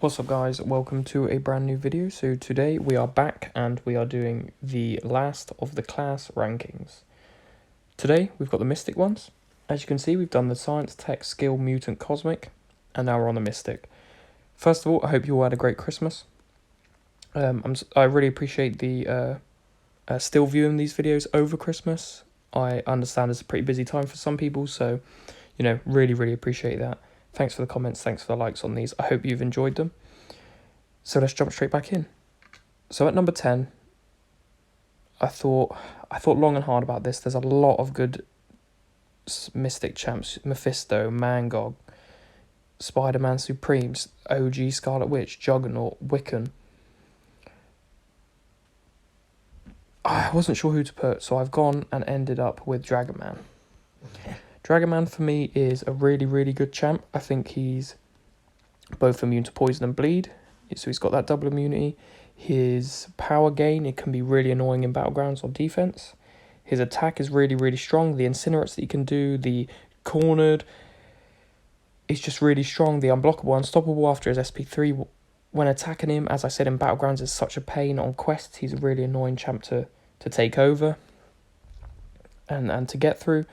What's up guys, welcome to a brand new video. So today we are back and we are doing the last of the class rankings. Today we've got the Mystic ones. As you can see, we've done the Science, Tech, Skill, Mutant, Cosmic, and now we're on the Mystic. First of all, I hope you all had a great Christmas. I really appreciate the still viewing these videos over Christmas. I understand it's a pretty busy time for some people, so really appreciate that. Thanks for the comments, thanks for the likes on these. I hope you've enjoyed them. So let's jump straight back in. So at number 10, I thought long and hard about this. There's a lot of good Mystic champs. Mephisto, Mangog, Spider-Man Supremes, OG Scarlet Witch, Juggernaut, Wiccan. I wasn't sure who to put, so I've gone and ended up with Dragon Man. Dragon Man for me is a really good champ. I think he's both immune to poison and bleed, so he's got that double immunity. His power gain, it can be really annoying in battlegrounds on defense. His attack is really strong. The incinerates that he can do, the cornered, it's just really strong. The unblockable, unstoppable after his SP3 when attacking him, as I said in battlegrounds, is such a pain. On quests, he's a really annoying champ to take over and to get through.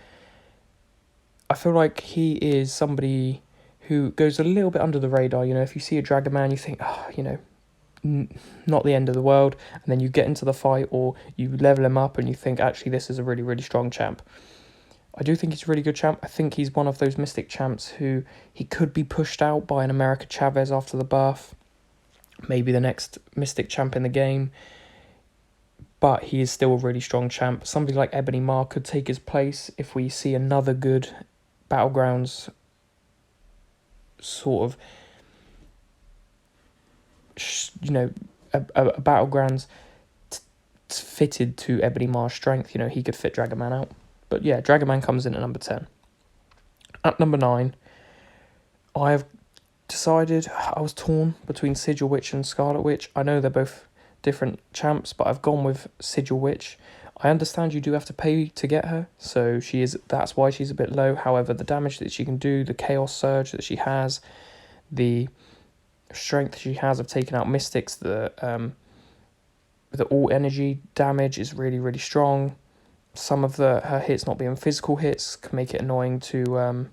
I feel like he is somebody who goes a little bit under the radar. If you see a Dragon Man, you think, not the end of the world. And then you get into the fight or you level him up and you think, actually, this is a really strong champ. I do think he's a really good champ. I think he's one of those Mystic champs who he could be pushed out by an America Chavez after the buff. Maybe the next Mystic champ in the game. But he is still a really strong champ. Somebody like Ebony Maw could take his place if we see another good Battlegrounds sort of, a Battlegrounds fitted to Ebony Maw's strength. He could fit Dragon Man out. But yeah, Dragon Man comes in at number 10. At number 9, I have decided, I was torn between Sigil Witch and Scarlet Witch. I know they're both different champs, but I've gone with Sigil Witch. I understand you do have to pay to get her, so that's why she's a bit low. However, the damage that she can do, the Chaos Surge that she has, the strength she has of taking out Mystics, the all energy damage is really strong. Some of her hits not being physical hits can make it annoying to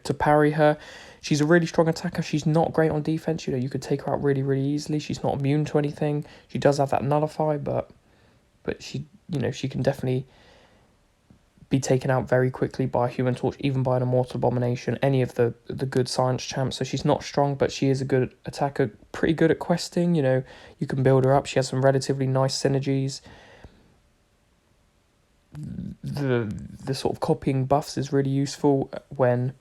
to parry her. She's a really strong attacker. She's not great on defense. You could take her out really easily. She's not immune to anything. She does have that nullify, but she she can definitely be taken out very quickly by a Human Torch, even by an Immortal Abomination, any of the good science champs. So she's not strong, but she is a good attacker, pretty good at questing. You can build her up. She has some relatively nice synergies. The sort of copying buffs is really useful when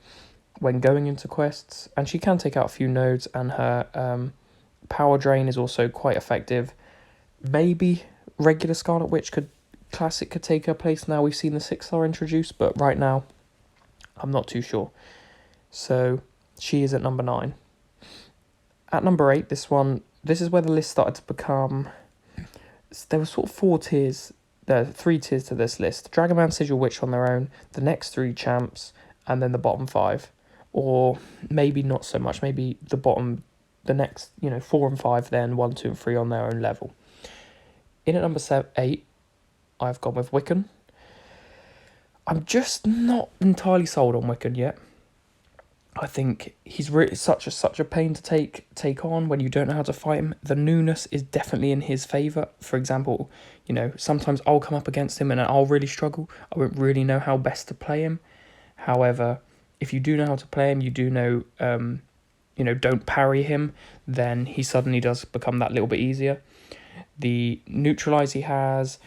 going into quests, and she can take out a few nodes, and her power drain is also quite effective. Maybe regular Scarlet Witch Classic could take her place now we've seen the 6-star introduced, but right now I'm not too sure. So she is at number 9. At number 8, this is where the list started to become, there were sort of 4 tiers. There are 3 tiers to this list: Dragon Man, Sigil Witch on their own, the next 3 champs, and then the bottom 5. Or maybe not so much, maybe the next 4 and 5, then 1, 2 and 3 on their own level. In at number 8, I've gone with Wiccan. I'm just not entirely sold on Wiccan yet. I think he's really such a pain to take on when you don't know how to fight him. The newness is definitely in his favour. For example, sometimes I'll come up against him and I'll really struggle. I won't really know how best to play him. However, if you do know how to play him, you do know, don't parry him, then he suddenly does become that little bit easier. The neutralize he has,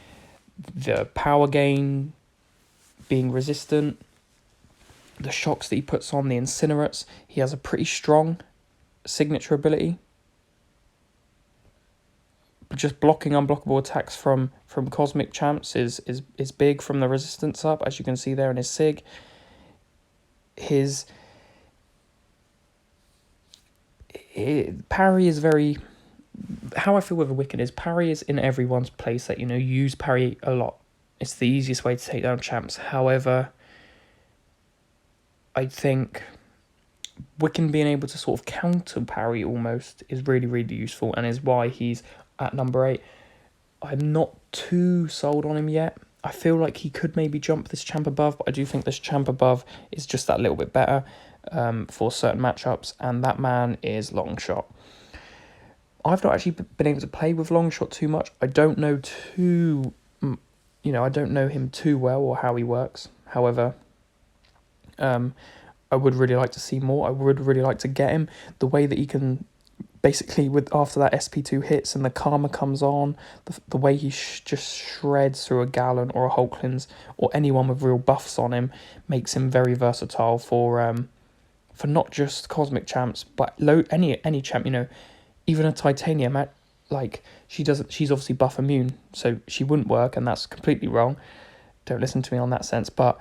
the power gain, being resistant, the shocks that he puts on, the incinerates. He has a pretty strong signature ability. Just blocking unblockable attacks from Cosmic champs is big from the resistance up, as you can see there in his sig. His parry is very... How I feel with a Wiccan is parry is in everyone's place that, use parry a lot. It's the easiest way to take down champs. However, I think Wiccan being able to sort of counter parry almost is really, really useful, and is why he's at number 8. I'm not too sold on him yet. I feel like he could maybe jump this champ above, but I do think this champ above is just that little bit better for certain matchups, and that man is LONGSHOT. I've not actually been able to play with LONGSHOT too much. I don't know I don't know him too well or how he works. However, I would really like to see more. I would really like to get him. The way that he can, basically, after that SP2 hits and the Karma comes on, the way he just shreds through a Gallon or a Hulklins or anyone with real buffs on him makes him very versatile for not just Cosmic champs, but any champ. Even a Titanium. Like she's obviously buff immune, so she wouldn't work, and that's completely wrong. Don't listen to me on that sense, but.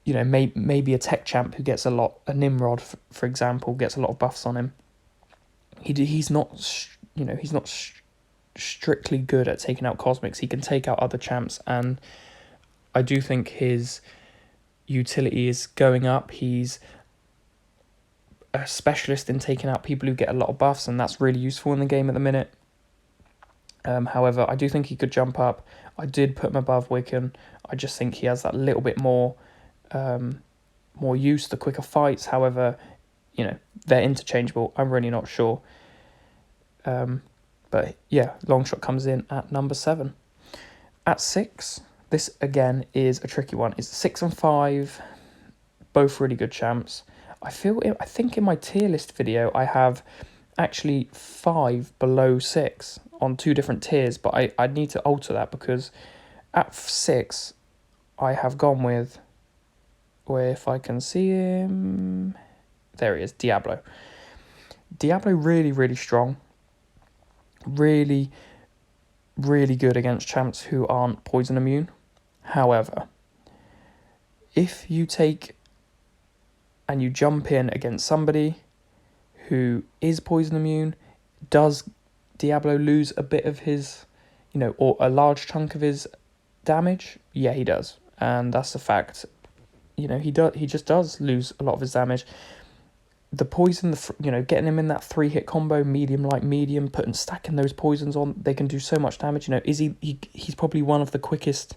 Maybe a tech champ who gets a Nimrod, for example, gets a lot of buffs on him. He's not strictly good at taking out Cosmics. He can take out other champs, and I do think his utility is going up. He's a specialist in taking out people who get a lot of buffs, and that's really useful in the game at the minute. However, I do think he could jump up. I did put him above Wiccan. I just think he has that little bit more use, the quicker fights. However, they're interchangeable. I'm really not sure. But yeah, LONGSHOT comes in at number 7. At 6, this again is a tricky one. It's 6 and 5, both really good champs. I think in my tier list video I have actually 5 below 6 on 2 different tiers, but I need to alter that because at 6 I have gone with, where if I can see him, there he is, Diablo. Diablo really, really strong. Really, really good against champs who aren't poison immune. However, if you take and you jump in against somebody who is poison immune, does Diablo lose a bit of his, or a large chunk of his damage? Yeah, he does. And that's a fact. He just does lose a lot of his damage. The poison, getting him in that 3-hit combo, medium, stacking those poisons on, they can do so much damage. He's probably one of the quickest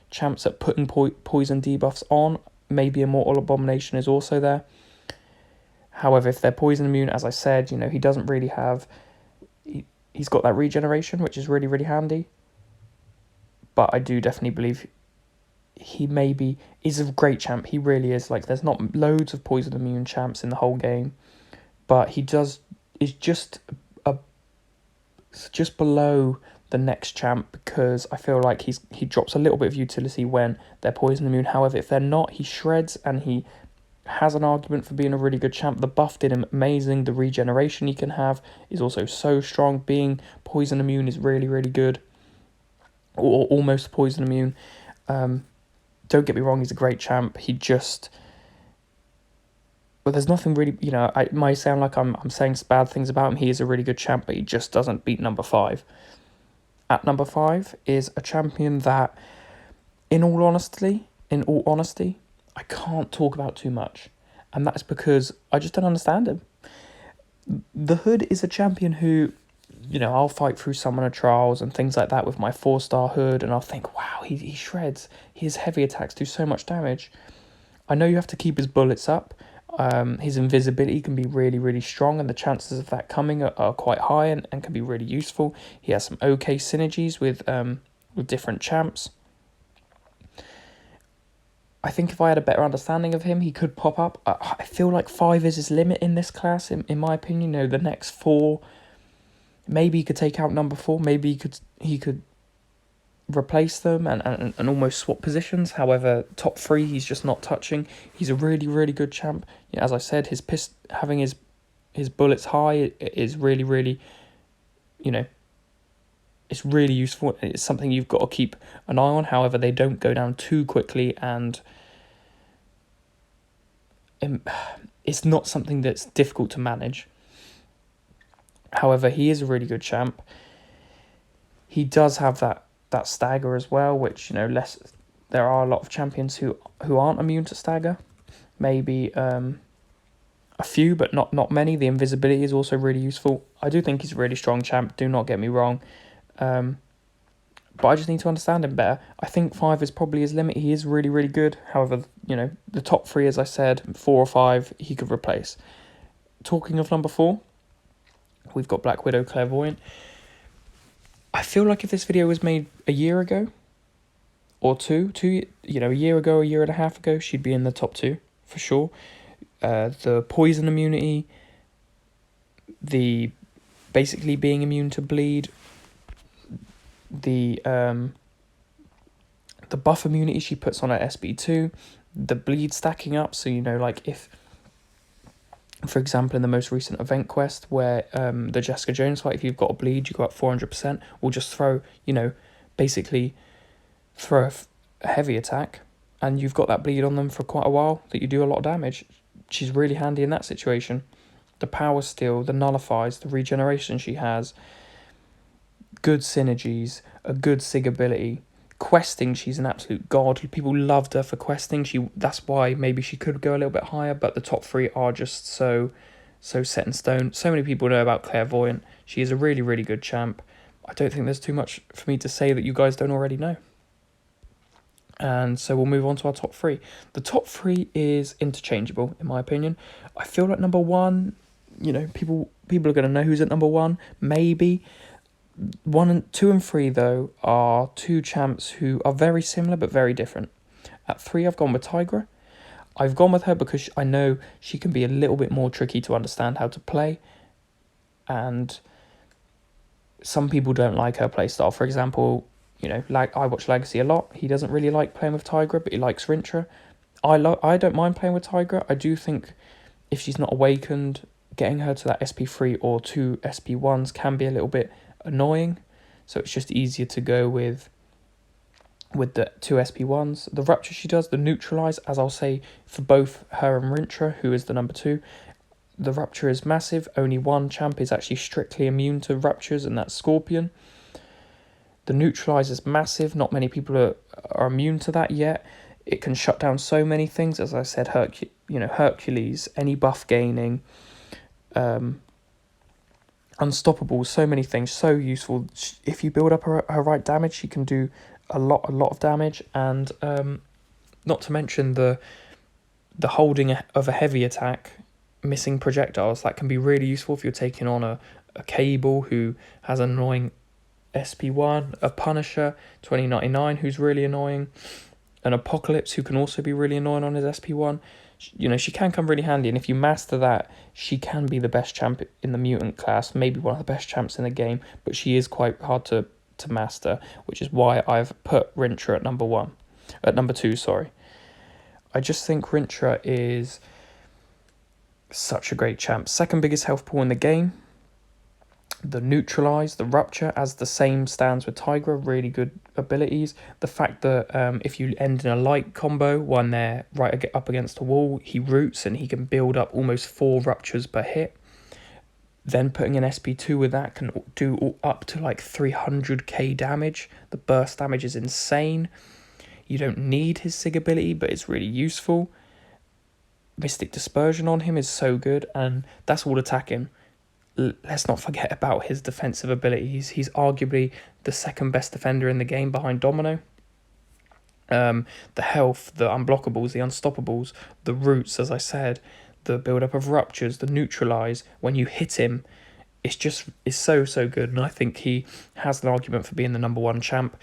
champs at putting poison debuffs on. Maybe Immortal Abomination is also there. However, if they're poison immune, as I said, he doesn't really have... He's got that regeneration, which is really, really handy. But I do definitely believe he maybe is a great champ. He really is. Like, there's not loads of poison immune champs in the whole game, but is just below the next champ, because I feel like he drops a little bit of utility when they're poison immune. However, if they're not, he shreds, and he has an argument for being a really good champ. The buff did him amazing. The regeneration he can have is also so strong. Being poison immune is really, really good, or almost poison immune. Don't get me wrong, he's a great champ. But there's nothing really, it might sound like I'm saying bad things about him. He is a really good champ, but he just doesn't beat number 5. At number 5 is a champion that, in all honesty, I can't talk about too much. And that's because I just don't understand him. The Hood is a champion who, I'll fight through Summoner Trials and things like that with my 4-star Hood, and I'll think, wow, he shreds. His heavy attacks do so much damage. I know you have to keep his bullets up. His invisibility can be really, really strong, and the chances of that coming are quite high and can be really useful. He has some okay synergies with different champs. I think if I had a better understanding of him, he could pop up. I feel like 5 is his limit in this class, in my opinion. The next 4... Maybe he could take out number 4. Maybe he could replace them and almost swap positions. However, top 3 he's just not touching. He's a really, really good champ. As I said, having his bullets high is really, really, it's really useful. It's something you've got to keep an eye on. However, they don't go down too quickly, and it's not something that's difficult to manage. However, he is a really good champ. He does have that stagger as well, which, there are a lot of champions who aren't immune to stagger. Maybe, I a few, but not many. The invisibility is also really useful. I do think he's a really strong champ, do not get me wrong. But I just need to understand him better. I think 5 is probably his limit. He is really, really good. However, the top 3, as I said, 4 or 5, he could replace. Talking of number 4, we've got Black Widow Clairvoyant. I feel like if this video was made a year ago, or two, a year ago, a year and a half ago, she'd be in the top 2, for sure. The poison immunity, the basically being immune to bleed, the buff immunity she puts on her SB2, the bleed stacking up, so like if, for example, in the most recent event quest where the Jessica Jones fight, if you've got a bleed, you go up 400%, we'll just throw, basically throw a heavy attack, and you've got that bleed on them for quite a while that you do a lot of damage. She's really handy in that situation. The power steal, the nullifies, the regeneration she has, good synergies, a good sig ability. Questing, she's an absolute god. People loved her for questing. That's why maybe she could go a little bit higher, but the top 3 are just so set in stone. So many people know about Clairvoyant. She is a really, really good champ. I don't think there's too much for me to say that you guys don't already know. And so we'll move on to our top 3. The top 3 is interchangeable, in my opinion. I feel like number 1, people are going to know who's at number 1, maybe. 2 and 3, though, are 2 champs who are very similar but very different. At 3, I've gone with Tigra. I've gone with her because I know she can be a little bit more tricky to understand how to play. And some people don't like her playstyle. For example, I watch Legacy a lot. He doesn't really like playing with Tigra, but he likes Rintra. I don't mind playing with Tigra. I do think if she's not awakened, getting her to that SP3 or 2 SP1s can be a little bit annoying. So it's just easier to go with the 2 SP1s. The Rupture she does, the Neutralize, as I'll say for both her and Rintra, who is the number 2. The Rupture is massive. Only one champ is actually strictly immune to Ruptures, and that's Scorpion. The Neutralize is massive. Not many people are immune to that yet. It can shut down so many things. As I said, Hercules, any buff gaining, Unstoppable, so many things, so useful. If you build up her right damage, she can do a lot of damage. And not to mention the holding of a heavy attack, missing projectiles, that can be really useful if you're taking on a Cable who has an annoying SP1, a Punisher 2099 who's really annoying, an Apocalypse who can also be really annoying on his SP1. She can come really handy, and if you master that, she can be the best champ in the mutant class, maybe one of the best champs in the game, but she is quite hard to master, which is why I've put Rintra at number 2, sorry. I just think Rintra is such a great champ. Second biggest health pool in the game. The Neutralize, the Rupture, as the same stands with Tigra, really good abilities. The fact that if you end in a light combo when they're right up against a wall, he roots and he can build up almost 4 Ruptures per hit. Then putting an SP2 with that can do up to like 300k damage. The burst damage is insane. You don't need his sig ability, but it's really useful. Mystic Dispersion on him is so good, and that's all attacking. Let's not forget about his defensive abilities. He's arguably the second best defender in the game behind Domino. The health, the unblockables, the unstoppables, the roots, as I said, the build-up of Ruptures, the Neutralize, when you hit him, it's so good, and I think he has an argument for being the number 1 champ.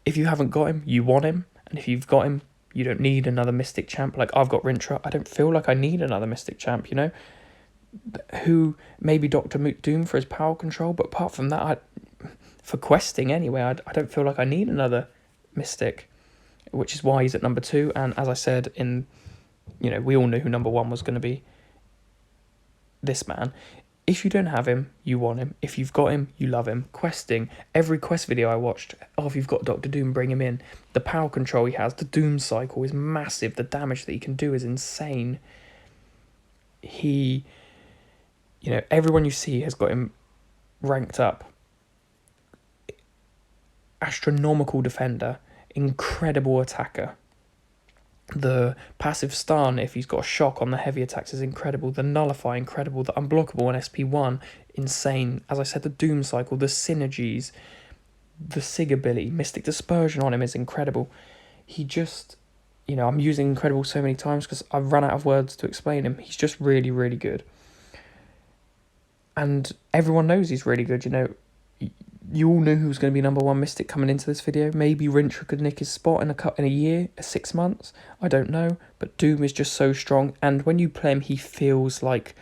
If you haven't got him, you want him, and if you've got him, you don't need another Mystic champ. Like, I've got Rintra, I don't feel like I need another Mystic champ, who maybe Dr. Doom for his power control, but apart from that, for questing anyway, I don't feel like I need another Mystic, which is why he's at number 2. And as I said, we all knew who number 1 was going to be. This man. If you don't have him, you want him. If you've got him, you love him. Questing, every quest video I watched, if you've got Dr. Doom, bring him in. The power control he has, the Doom cycle is massive. The damage that he can do is insane. Everyone you see has got him ranked up. Astronomical defender, incredible attacker. The passive stun, if he's got a shock on the heavy attacks, is incredible. The nullify, incredible. The unblockable on SP1, insane. As I said, the doom cycle, the synergies, the sig ability, mystic dispersion on him is incredible. He just, I'm using incredible so many times because I've run out of words to explain him. He's just really, really good. And everyone knows he's really good, You all knew who was going to be number 1 Mystic coming into this video. Maybe Rintra could nick his spot in a year, 6 months. I don't know. But Doom is just so strong. And when you play him, he feels like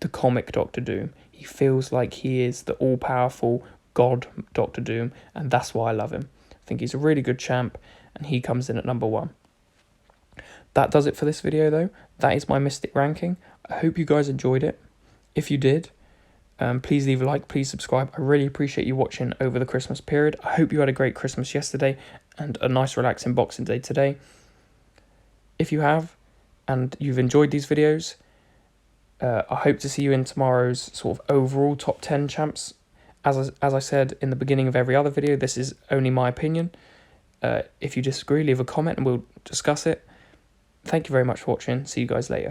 the comic Doctor Doom. He feels like he is the all-powerful God Doctor Doom. And that's why I love him. I think he's a really good champ. And he comes in at number 1. That does it for this video, though. That is my Mystic ranking. I hope you guys enjoyed it. If you did, please leave a like, please subscribe. I really appreciate you watching over the Christmas period. I hope you had a great Christmas yesterday and a nice relaxing Boxing Day today. If you have, and you've enjoyed these videos, I hope to see you in tomorrow's sort of overall top 10 champs. As I said in the beginning of every other video, this is only my opinion. If you disagree, leave a comment and we'll discuss it. Thank you very much for watching. See you guys later.